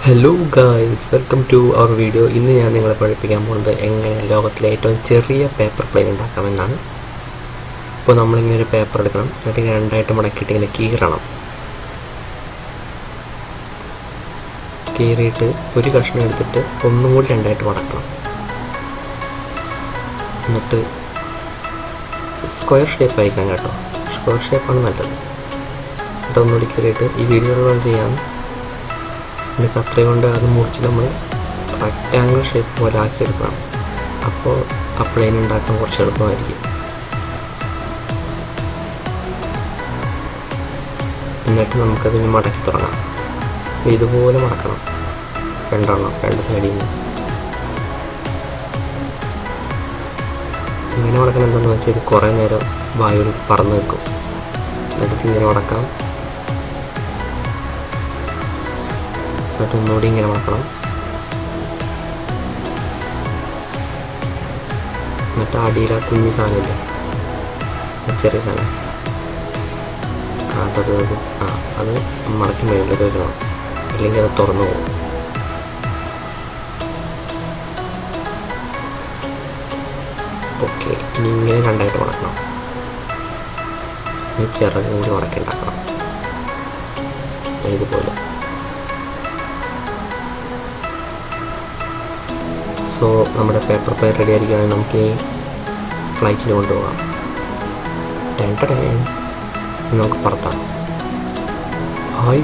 Hello guys, welcome to our video. ഇന്ന് ഞാൻ നിങ്ങളെ പഠിപ്പിക്കാൻ പോകുന്നത് എങ്ങനെ ലോകത്തിലെ ഏറ്റവും ചെറിയ പേപ്പർ പ്ലെയിൻ ഉണ്ടാക്കാമെന്നാണ്. ഇപ്പോൾ നമ്മളിങ്ങനെ ഒരു പേപ്പർ എടുക്കണം, എന്നിട്ട് ഇങ്ങനെ രണ്ടായിട്ട് മടക്കിയിട്ട് ഇങ്ങനെ കീറിയിട്ട് ഒരു കഷ്ണം എടുത്തിട്ട് ഒന്നും കൂടി രണ്ടായിട്ട് മടക്കണം. എന്നിട്ട് സ്ക്വയർ ഷേപ്പ് ആയിരിക്കണം കേട്ടോ, സ്ക്വയർ ഷേപ്പാണ് നല്ലത്. എന്നിട്ട് ഒന്നുകൂടി കീറിയിട്ട് ഈ വീഡിയോകൾ ചെയ്യാം. പിന്നെ കത്രി കൊണ്ട് അത് മുറിച്ച് നമ്മൾ റെക്റ്റാങ്കിൾ ഷേപ്പ് പോലെ ആക്കിയെടുക്കണം. അപ്പോൾ ആ പ്ലെയിൻ ഉണ്ടാക്കാൻ കുറച്ച് എളുപ്പമായിരിക്കും. എന്നിട്ട് നമുക്കതിന് മടക്കി തുടങ്ങാം. ഇതുപോലെ മടക്കണം, രണ്ട് സൈഡിൽ നിന്ന്. ഇങ്ങനെ മടക്കണം എന്താണെന്ന് വെച്ചാൽ ഇത് കുറേ നേരം വായുവിൽ പറന്ന് നിൽക്കും. എന്നിട്ട് ഇങ്ങനെ മടക്കാം, എന്നിട്ട് ഒന്നുകൂടി ഇങ്ങനെ മടക്കണം. എന്നിട്ട് അടിയിൽ ആ കുഞ്ഞി സാധനമില്ലേ, ചെറിയ സാധനം, അത് മടക്കി മേളിലേക്ക് വെക്കണം, അല്ലെങ്കിൽ അത് തുറന്നു പോകും. ഓക്കെ, ഇനി ഇങ്ങനെ രണ്ടായിട്ട് മടക്കണം. ഇനി ചിറകും കൂടി മടക്കി ഉണ്ടാക്കണം ഇതുപോലെ. സോ നമ്മുടെ പേപ്പർ പ്ലെയിൻ റെഡി ആയിരിക്കുകയാണെങ്കിൽ നമുക്ക് ഈ ഫ്ലൈറ്റിൽ കൊണ്ടുപോകാം. നമുക്ക് പറത്താം. ഹായ്.